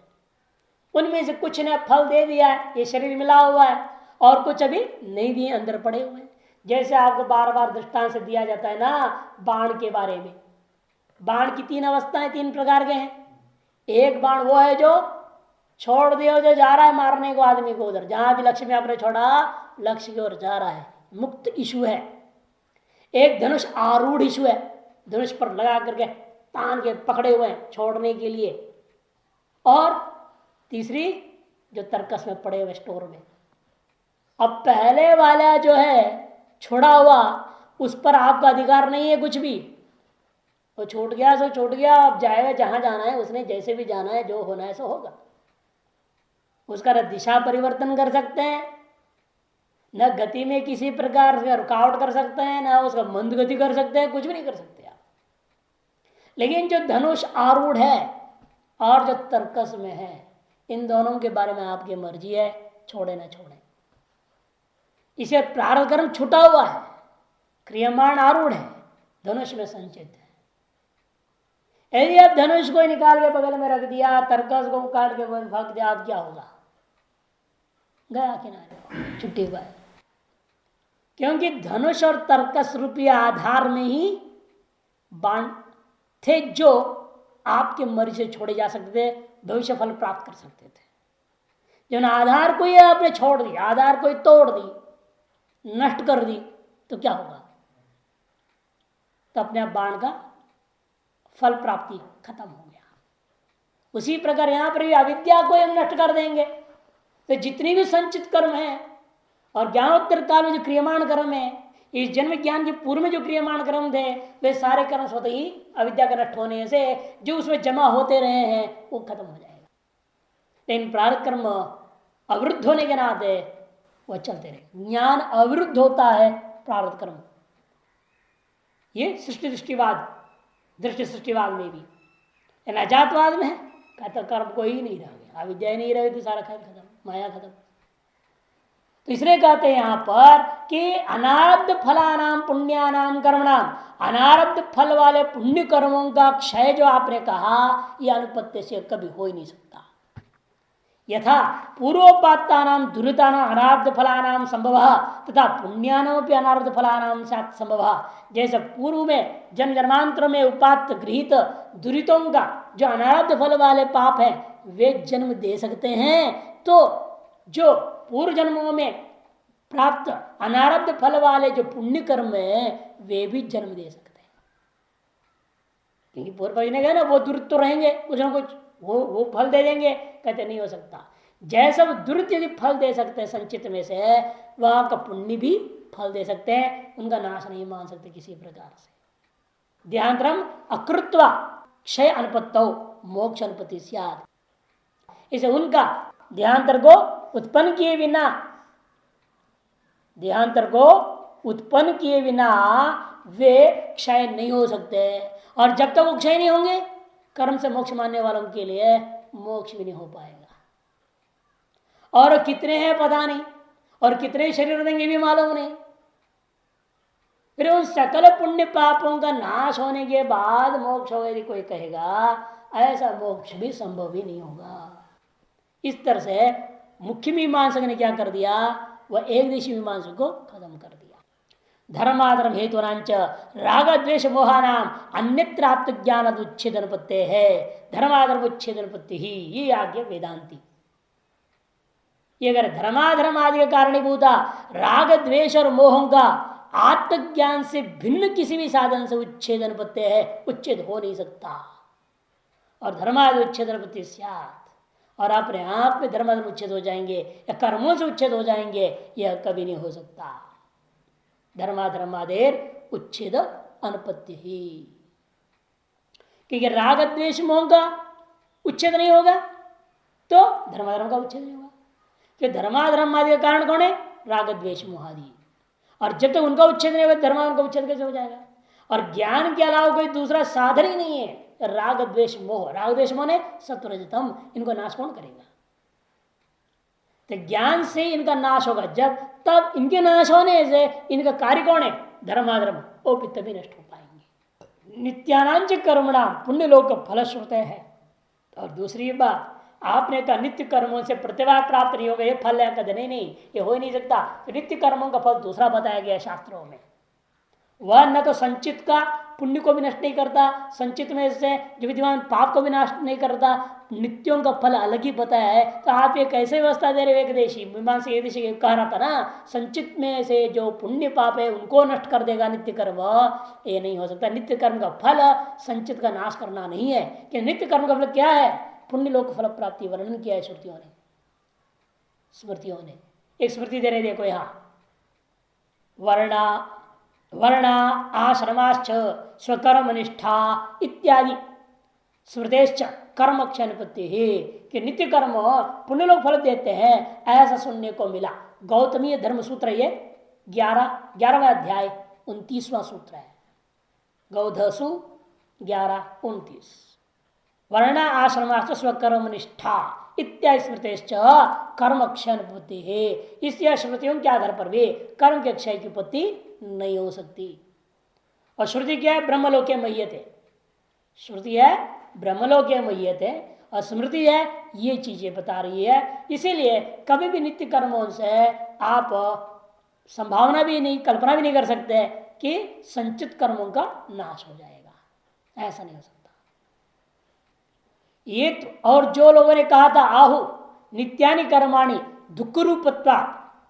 उनमें से कुछ ने फल दे दिया है, ये शरीर मिला हुआ है, और कुछ अभी नहीं दिए, अंदर पड़े हुए हैं। जैसे आपको बार बार दृष्टांत से दिया जाता है ना बाण के बारे में। बाण की तीन अवस्थाएं, तीन प्रकार के हैं। एक बाण वो है जो छोड़ दिया, जो जा रहा है मारने को आदमी को, उधर जहां भी लक्ष्य में आपने छोड़ा लक्ष्य की ओर जा रहा है, मुक्त इशु है। एक धनुष आरूढ़ इशु है, धनुष पर लगा करके तान के पकड़े हुए हैं छोड़ने के लिए। और तीसरी जो तर्कस में पड़े हुए स्टोर में। अब पहले वाला जो है छोड़ा हुआ, उस पर आपका अधिकार नहीं है कुछ भी। वो छूट गया सो छूट गया, अब जाएगा जहां जाना है, उसने जैसे भी जाना है, जो होना है सो होगा। उसका न दिशा परिवर्तन कर सकते हैं, न गति में किसी प्रकार से रुकावट कर सकते हैं, न उसका मंद गति कर सकते हैं, कुछ भी नहीं कर सकते आप। लेकिन जो धनुष आरूढ़ है और जो तर्कस में है, इन दोनों के बारे में आपकी मर्जी है, छोड़े ना छोड़े। इसे प्रारब्ध कर्म छुटा हुआ है, क्रियमाण आरूढ़ है, धनुष में संचित है। यदि आप धनुष को निकाल के बगल में रख दिया, तर्कस को काट के भाग दिया, आप क्या होगा? गया किनारे, छुट्टी हुआ है। क्योंकि धनुष और तर्कस रूपी आधार में ही बाण थे जो आपके मर्जी से छोड़े जा सकते थे, भविष्य फल प्राप्त कर सकते थे। जब आधार को ही आपने छोड़ दी, आधार को ही तोड़ दी, नष्ट कर दी, तो क्या होगा? तो अपने आप बाण का फल प्राप्ति खत्म हो गया। उसी प्रकार यहां पर भी अविद्या को हम नष्ट कर देंगे तो जितनी भी संचित कर्म है और ज्ञानोत्तर काल में जो क्रियमाण कर्म है, इस जन्म ज्ञान के पूर्व में जो क्रियमाण कर्म थे, वे सारे कर्म स्वतः ही अविद्या के नष्ट होने से जो उसमें जमा होते रहे हैं वो खत्म हो जाएगा। लेकिन प्रारब्ध कर्म अवरुद्ध होने के नाते वह चलते रहे। ज्ञान अवरुद्ध होता है प्रारब्ध कर्म। ये सृष्टि दृष्टिवाद, दृष्टि सृष्टिवाद में भी, अजातवाद में है कहता कर्म कोई नहीं रह गया, अविद्या नहीं रही तो सारा खेल खत्म, माया खत्म। तो इसलिए कहते हैं यहां पर कि अनारब्ध फलानाम पुण्यानाम कर्मणाम, अनारब्ध फल वाले पुण्य कर्मों का क्षय जो आपने कहा, यह अनुपत्य से कभी हो ही नहीं सकता। यथा पूर्वोपात्तानाम दुरितानाम अनारब्ध फलानाम संभव तथा पुण्यानाम भी अनारब्ध फलानाम संभव। जैसे पूर्व में जन्म जन्मांतर में उपात्त गृहित दुरितों का जो अनारब्ध फल वाले पाप है वे जन्म दे सकते हैं, तो जो पूर्व जन्मों में प्राप्त अनारब्ध फल वाले जो पुण्य कर्म है वे भी जन्म दे सकते हैं। क्योंकि पूर्व ने कहा ना वो दुरित तो रहेंगे, कुछ ना कुछ वो फल दे देंगे, कहते नहीं हो सकता। जैसा वो दुरित यदि फल दे सकते हैं संचित में से, वहां का पुण्य भी फल दे सकते हैं, उनका नाश नहीं मान सकते किसी प्रकार से। ध्यानत्रम अकृत्वा क्षय अनुपत्तो मोक्ष अनुपत्ति स्यात्। इसे उनका देहांतर को उत्पन्न किए बिना, देहांतर को उत्पन्न किए बिना वे क्षय नहीं हो सकते। और जब तक वो क्षय नहीं होंगे, कर्म से मोक्ष मानने वालों के लिए मोक्ष भी नहीं हो पाएगा। और कितने हैं पता नहीं, और कितने शरीर देंगे भी मालूम नहीं। फिर उन सकल पुण्य पापों का नाश होने के बाद मोक्ष होगा यदि कोई कहेगा, ऐसा मोक्ष भी संभव ही नहीं होगा। इस तरह से मुख्य मीमांसक ने क्या कर दिया, वह एक देशी मीमांसक को खत्म कर दिया। धर्माधर्म हेतुनांच राग द्वेष मोहानाम अन्यत्राप्त ज्ञान उच्छेदन पत्ते है। धर्माधर्म उच्छेदन पत्ति ही ये आज्ञा वेदांती। ये अगर धर्माधर्म आदि के कारणीभूता राग द्वेष और मोहों का आत्मज्ञान से भिन्न किसी भी साधन से उच्छेदन पत्ते है, उच्छेद हो नहीं सकता। और धर्माधर्म उच्छेदन पत्ति स्यात्, और अपने आप में धर्माधर्म उच्छेद हो जाएंगे या कर्मों से उच्छेद हो जाएंगे, यह कभी नहीं हो सकता। धर्माधर्मादेर उच्छेद अनुपत्ति ही, क्योंकि राग द्वेष मोह का उच्छेद नहीं होगा तो धर्माधर्म का उच्छेद नहीं होगा। कि धर्माधर्म आदि का कारण कौन है, राग द्वेष मोह आदि, और जब तक उनका उच्छेद नहीं होगा धर्माधर्म का उच्छेद कैसे हो जाएगा। और ज्ञान के अलावा कोई दूसरा साधन ही नहीं है। राग द्वेष मोह, राग द्वेष मोह ने सत्वरजतम, इनको नाश कौन करेगा। तो ज्ञान से इनका नाश होगा जब, तब इनके नाश होने से इनका कार्य कौन है, धर्माधर्म, वो भी तभी नष्ट हो पाएंगे। नित्यानांच कर्मणा पुण्य लोक फल श्रुते है। और दूसरी बात, आपने कहा नित्य कर्मों से प्रतिभा प्राप्त नहीं होगा, ये फल है, कद नहीं, ये हो ही नहीं सकता। तो नित्य कर्मों का फल दूसरा बताया गया शास्त्रों में। वह न तो संचित का पुण्य को भी नष्ट नहीं करता, संचित में से जो विद्यमान पाप को भी नष्ट नहीं करता, नित्यों का फल अलग ही बताया है। तो आप ये कैसे व्यवस्था दे रहे हो, एक देशी मीमांसा एक देशी कह रहा था ना, संचित में से जो पुण्य पाप है उनको नष्ट कर देगा नित्य कर्म, ये नहीं हो सकता। नित्य कर्म का फल संचित का नाश करना नहीं है। कि नित्य कर्म का फल क्या है, पुण्य लोक फल प्राप्ति वर्णन किया है श्रुतियों ने, स्मृतियों ने। एक स्मृति दे रहे, देखो यहाँ, वर्णा आश्रमाश्च स्वकर्म निष्ठा इत्यादि स्मृतेश्च कर्म क्षणपत्ति है। कि नित्य कर्म पुण्य लोग फल देते हैं, ऐसा सुनने को मिला। गौतमीय धर्म सूत्र ये 11वां अध्याय 29वां सूत्र है, गौधसु 11-29। वर्णा आश्रमाश्च स्वकर्म निष्ठा इत्यादि स्मृतेश्च कर्म क्षणपत्ति है। इस श्रुतियों के आधार पर भी कर्म के क्षय की उत्पत्ति नहीं हो सकती। और श्रुति क्या है, ब्रह्मलोके मह्यते। श्रुति है ब्रह्मलोके मह्यते, और स्मृति है ये चीजें बता रही है। इसीलिए कभी भी नित्य कर्मों से आप संभावना भी नहीं, कल्पना भी नहीं कर सकते कि संचित कर्मों का नाश हो जाएगा, ऐसा नहीं हो सकता। ये तो, और जो लोगों ने कहा था आहु नित्यानि कर्माणि दुख रूपत्वा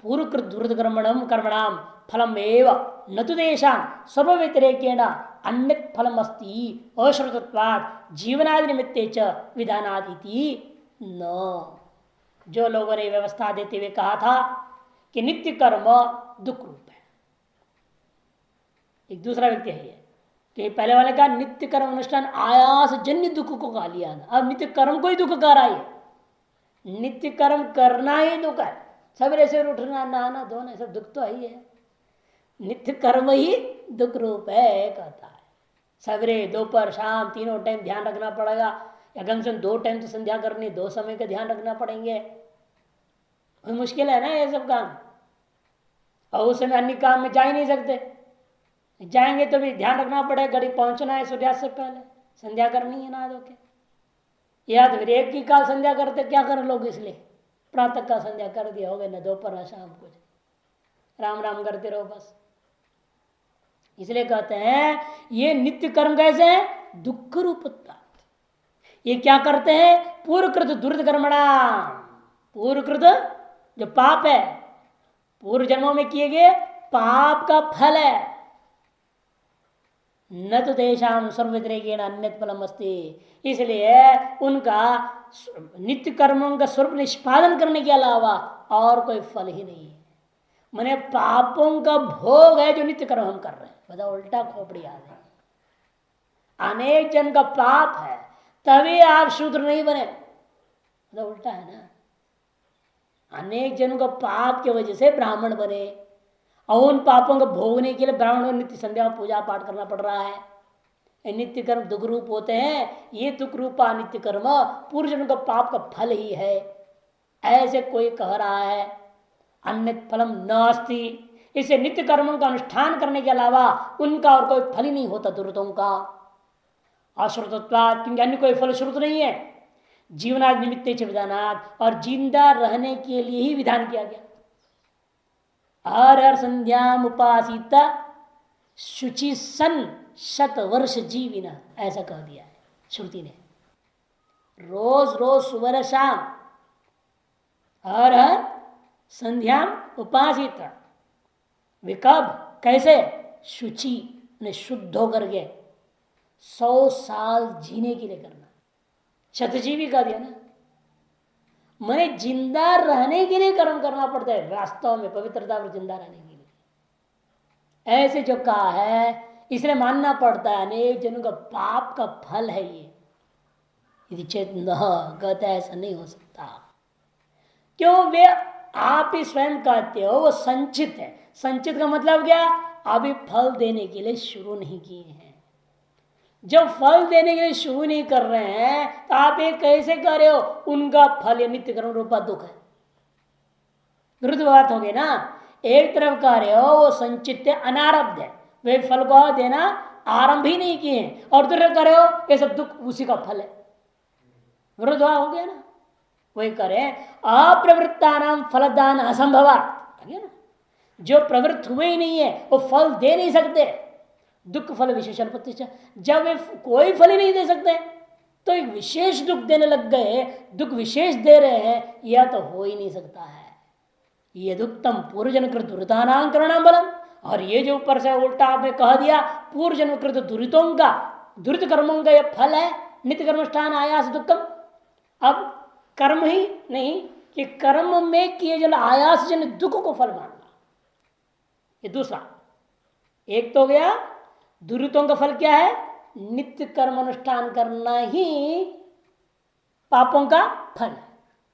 पूर्वकृत दुर्द कर्मणाम फलम एव न तो देशान सर्व व्यतिरेकेण अन्य फलम अस्ति अश्रुतत्वात् जीवनादि निमित्ते च विधानादिति न। जो लोगों ने व्यवस्था देते हुए कहा था कि नित्य कर्म दुख रूप है, एक दूसरा व्यक्ति है ये, कि पहले वाले का नित्य कर्म अनुष्ठान आयास जन्य दुख को कहा लिया ना, अब नित्य कर्म को ही दुख कर रहा है। नित्य कर्म करना ही दुख है, सवेरे से उठना नहाना धोना सब दुख तो ही है। नित्य कर्म ही दुख रूप है कहता है। सवेरे दोपहर शाम तीनों टाइम ध्यान रखना पड़ेगा, या कम से कम 2 टाइम तो संध्या करनी, 2 समय का ध्यान रखना पड़ेंगे। मुश्किल है ना ये सब काम, और उस समय अन्य काम में जा ही नहीं सकते। जाएंगे तो भी ध्यान रखना पड़ेगा, घड़ी पहुंचना है सूर्यास्त से पहले, संध्या करनी है ना धोके। या तो फिर एक ही काल संध्या करते, क्या कर लोग, इसलिए प्रातः काल संध्या कर दिया, हो गए ना दोपहर शाम, कुछ राम राम करते रहो बस। इसलिए कहते हैं ये नित्य कर्म कैसे है, दुख रूपता। ये क्या करते हैं, पूर्वकृत दुर्द कर्मणा, पूर्वकृत जो पाप है, पूर्व जन्मों में किए गए पाप का फल है। न तो देशाम सर्वव्यतिरेकेण अन्य फलम अस्ति, इसलिए उनका नित्य कर्मों का स्वरूप निष्पादन करने के अलावा और कोई फल ही नहीं है। माने पापों का भोग है जो नित्य कर्म हम कर रहे हैं। बताओ, उल्टा खोपड़ी आ गई। अनेक जन का पाप है तभी आप शूद्र नहीं बने, बताओ उल्टा है ना। अनेक जनों का पाप की वजह से ब्राह्मण बने, और उन पापों को भोगने के लिए ब्राह्मणों को नित्य संध्या पूजा पाठ करना पड़ रहा है। नित्य कर्म दुख रूप होते हैं, ये दुख रूपा नित्य कर्म पूर्व जन्म का पाप का फल ही है। ऐसे कोई कह रहा है अन्य फलम नास्ति, इसे नित्य कर्मों का अनुष्ठान करने के अलावा उनका और कोई फल ही नहीं होता दुर्तों का। अश्रुतत्वात्, क्योंकि अन्य कोई फल श्रुत नहीं है। जीवनाद निमित्ते च विधानात्, और जिंदा रहने के लिए ही विधान किया गया। हर हर संध्याम उपासिता शुचि सन शत वर्ष जीविना, ऐसा कह दिया है श्रुति ने। रोज रोज सुबह शाम हर हर संध्याम उपासिता, विकब कैसे, शुचि ने शुद्ध होकर के 100 साल जीने के लिए करना। शतजीवी का दिया ना, मैंने जिंदा रहने के लिए कर्म करना पड़ता है वास्तव में, पवित्रता में जिंदा रहने के लिए। ऐसे जो कहा है इसलिए मानना पड़ता है अनेक जनों का पाप का फल है ये। यदि चेत न कहता है ऐसा नहीं हो सकता। क्यों? वे आप ही स्वयं कहते हो वो संचित है। संचित का मतलब क्या? अभी फल देने के लिए शुरू नहीं किए हैं। जब फल देने के लिए शुरू नहीं कर रहे हैं तो आप ये कैसे कर रहे हो? उनका फल ये नित्य कर्म रूपा दुख है। विरुद्ध बात हो गई ना। एक तरफ कह रहे हो वो संचित अनारब्ध है, वे फल को देना आरंभ ही नहीं किए हैं, और दूसरे कह रहे हो ये सब दुख उसी का फल है। विरुद्ध हो गया ना। वही करें अप्रवृत्ता नाम फलदान असंभवा, जो प्रवृत्त हुए ही नहीं है वो फल दे नहीं सकते। दुख फल विशेषण प्रतिष्ठा, जब वे कोई फल ही नहीं दे सकते तो एक विशेष दुख देने लग गए, दुख विशेष दे रहे हैं, यह तो हो ही नहीं सकता है। ये दुखतम पूर्वजन कृत दुरितानां करुणाम बलम, और ये जो ऊपर से उल्टा आपने कह दिया पूर्व जन्म कृत दुरितों का, दुरित कर्मों का यह फल है नित्य कर्मष्ठान आयास दुखम। अब कर्म ही नहीं कि कर्म में किए जन आयास जन दुख को फल मानना, ये दूसरा। एक तो गया दुरितों का फल क्या है? नित्य कर्म अनुष्ठान करना ही पापों का फल है,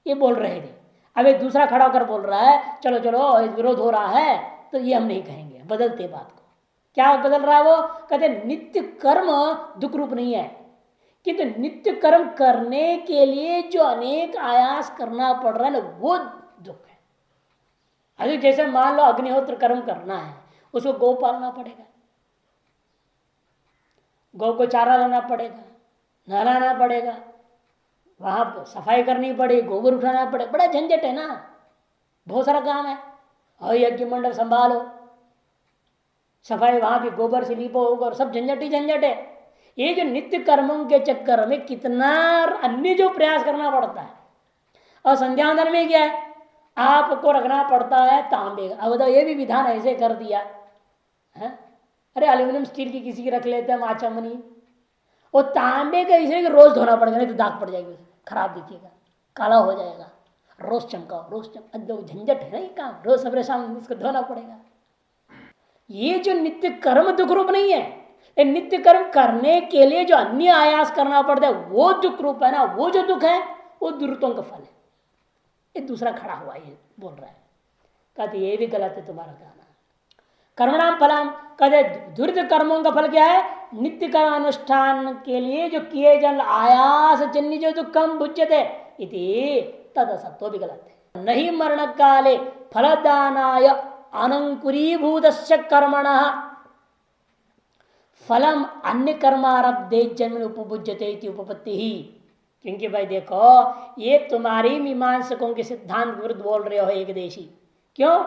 ये बोल रहे थे। अब एक दूसरा खड़ा होकर बोल रहा है चलो चलो विरोध हो रहा है तो ये हम नहीं कहेंगे, बदलते बात को। क्या बदल रहा है वो? कहते नित्य कर्म दुख रूप नहीं है, किंतु नित्य कर्म करने के लिए जो अनेक आयास करना पड़ रहा है ना वो दुख है। अभी जैसे मान लो अग्निहोत्र कर्म करना है, उसको गौ पालना पड़ेगा, गौ को चारा लाना पड़ेगा, नहलाना पड़ेगा, वहां सफाई करनी पड़ेगी, गोबर उठाना पड़ेगा, बड़ा झंझट है ना, बहुत सारा काम है। और यज्ञ मंडल संभालो, सफाई वहां भी गोबर से लीपो होगा, सब झंझट ही झंझट है। ये जो नित्य कर्मों के चक्कर में कितना अन्य जो प्रयास करना पड़ता है। और संध्यावंदन में क्या है? आपको रखना पड़ता है तांबे का। अब बताओ ये भी विधान ऐसे कर दिया है? अरे एल्यूमिनियम स्टील की किसी की रख लेते हैं आचमनी, वो तांबे का इसलिए रोज धोना पड़ेगा, नहीं तो दाग पड़ जाएगी, खराब दिखेगा, काला हो जाएगा। रोज चमकाओ, रोज चमकाओ, झंझट है ना ये काम, रोज सवेरे शाम इसको धोना पड़ेगा। ये जो नित्य कर्म दुख रूप नहीं है, नित्य कर्म करने के लिए जो अन्य आयास करना पड़ता है वो दुख रूप है ना। वो जो दुख है वो दुर्तों का फल है। ये दूसरा खड़ा हुआ ये बोल रहा है, कहते ये भी गलत है तुम्हारा कहना। कर्मणाम फलम, कहते दुर्द कर्मों का फल क्या है? नित्य कर्म अनुष्ठान के लिए जो किए जन आयास जन्य जो दुखम भुज्यते इति तद असत्व भी गलत है। नहीं मरण काले फलदानाय अनंकुरीभूतस्य कर्मणः फलम अन्य कर्मारब्धे जन्म उपभुज्यते इति उपपत्ति ही। क्योंकि भाई देखो ये तुम्हारी मीमांसकों के सिद्धांत विरुद्ध बोल रहे हो एक देशी। क्यों?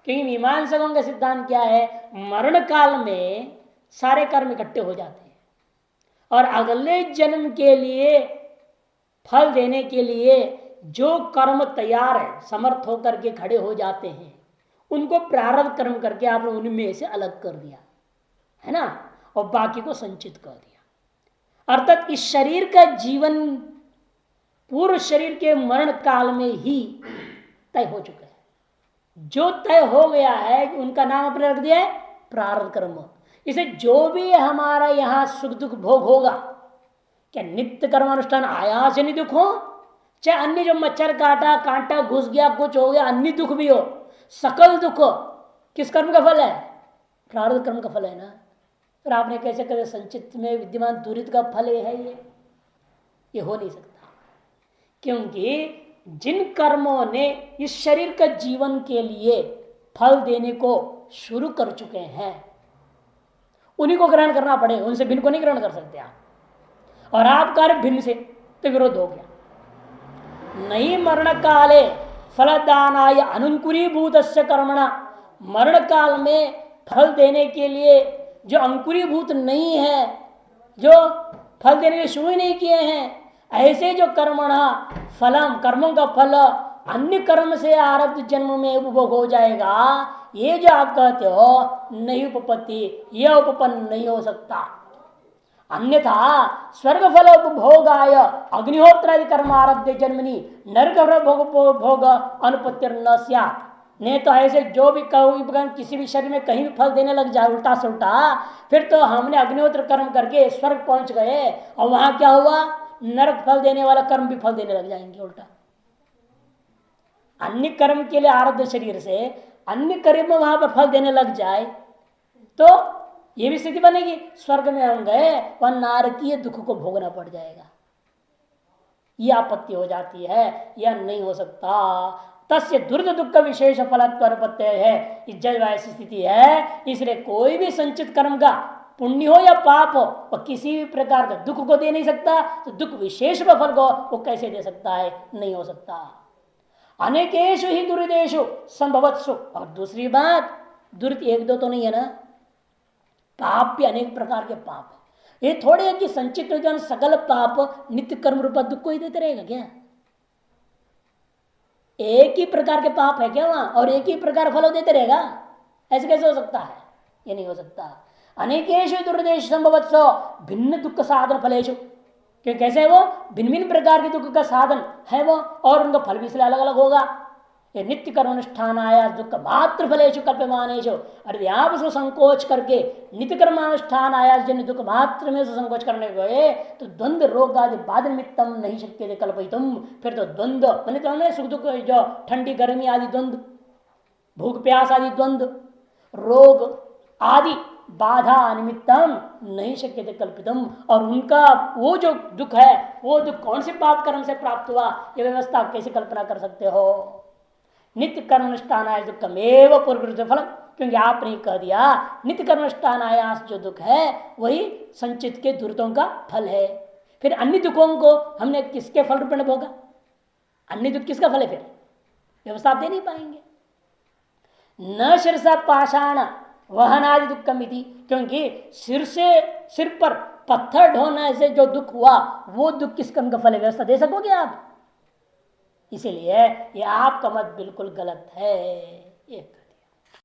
क्योंकि मीमांसकों का सिद्धांत क्या है? मरण काल में सारे कर्म इकट्ठे हो जाते हैं और अगले जन्म के लिए फल देने के लिए जो कर्म तैयार है समर्थ होकर के खड़े हो जाते हैं उनको प्रारब्ध कर्म करके आपने उनमें से अलग कर दिया है ना, और बाकी को संचित कर दिया। अर्थात इस शरीर का जीवन पूर्व शरीर के मरण काल में ही तय हो चुका है। जो तय हो गया है उनका नाम अपने रख दिया है प्रारब्ध कर्म। इसे जो भी हमारा यहाँ सुख दुख भोग होगा, क्या नित्य कर्मानुष्ठान आयास जनित दुख हो, चाहे अन्य जो मच्छर काटा, कांटा घुस गया, कुछ हो गया, अन्य दुख भी हो, सकल दुख हो, किस कर्म का फल है? प्रारब्ध कर्म का फल है ना। फिर आपने कैसे कैसे संचित में विद्यमान दुरित का फल है ये हो नहीं सकता। क्योंकि जिन कर्मों ने इस शरीर का जीवन के लिए फल देने को शुरू कर चुके हैं, उन्हीं को ग्रहण करना पड़े, उनसे भिन्न को नहीं ग्रहण कर सकते आप। और आप कार्य भिन्न से, तो विरोध हो गया। नहीं मरण काले फलदानाय अनुकुरीभूत कर्मणा, मरण काल में फल देने के लिए जो अंकुरीभूत नहीं है, जो फल देने के शुरू नहीं किए हैं, ऐसे जो कर्मणा फलम, कर्मों का फल अन्य कर्म से आरब्ध जन्म में उपभोग हो जाएगा, ये जो आप कहते हो नहीं उपपत्ति, यह उपपन्न नहीं हो सकता। अन्यथा स्वर्ग फल उपभोगाय अग्निहोत्रादि कर्म आरब्ध जन्मनी नरक भोग अनुपत्ति न स्यात्। नहीं तो ऐसे जो भी किसी भी शरीर में कहीं भी फल देने लग जाए उल्टा से उल्टा, फिर तो हमने अग्निहोत्र कर्म करके स्वर्ग पहुंच गए और वहां क्या हुआ, नरक फल देने वाला कर्म भी फल देने लग जाएंगे उल्टा। अन्य कर्म के लिए आरब्ध शरीर से अन्य कर्म में वहां पर फल देने लग जाए तो ये भी स्थिति बनेगी, स्वर्ग में हम गए वह नारकीय दुख को भोगना पड़ जाएगा, यह आपत्ति हो जाती है, यह नहीं हो सकता। तस्य दुर्द दुख विशेष फलत्व है, जब ऐसी स्थिति है, इसलिए कोई भी संचित कर्म का पुण्य हो या पाप हो वह किसी भी प्रकार का दुख को दे नहीं सकता, तो दुख विशेष फल को वो कैसे दे सकता है, नहीं हो सकता। अनेकेशु ही दुर्देशु संभवत्सु, और दूसरी बात दुर्त एक दो तो नहीं है ना, पाप भी अनेक प्रकार के पाप है। ये थोड़े है कि संचित जन सकल पाप नित्य कर्म रूपा दुख को ही देते रहेगा क्या? एक ही प्रकार के पाप है क्या वहां, और एक ही प्रकार फल देते रहेगा? ऐसे कैसे हो सकता है? ये नहीं हो सकता। अनेकेशु दुर्देश संभवत्सु भिन्न दुख साधन फलेशु, कि कैसे वो भिन्न भिन्न प्रकार के दुख का साधन है वो, और उनका फल भी इसलिए अलग अलग होगा। ये नित्य कर्म अनुष्ठान आया दुख मात्र फलेशु कल्प्यमानेशु, और आप उसको संकोच करके नित्य कर्मानुष्ठान आया जिन दुख मात्र में संकोच करने गए तो द्वंद्व रोग आदि बाद निमित्तम नहीं शक्य थे कल्पयितुम, फिर तो द्वंद्व मैंने सुख दुख जो ठंडी गर्मी आदि द्वंद्व, भूख प्यास आदि द्वंद्व, रोग आदि बाधा निमित्तम नहीं शक्य थे कल्पितम, और उनका वो जो दुख है वो दुख कौन से पाप कर्म से प्राप्त हुआ, ये व्यवस्था कैसे कल्पना कर सकते हो? नित्य कर्म अनुष्ठान आया दुखमेव पूर्व फल, क्योंकि आपने कह दिया नित्य कर्म अनुष्ठान आयास जो दुख है वही संचित के दुर्तों का फल है। फिर अन्य दुखों को हमने किसके फल रूप में भोगा? अन्य दुख किसका फल है? फिर व्यवस्था आप दे नहीं पाएंगे। न शिरसा पाषाण वहनादि दुखम इति, क्योंकि सिर पर पत्थर ढोने से जो दुख हुआ वो दुख किस कर्म का फल है? व्यवस्था दे सकोगे आप? इसीलिए ये आपका मत बिल्कुल गलत है। एक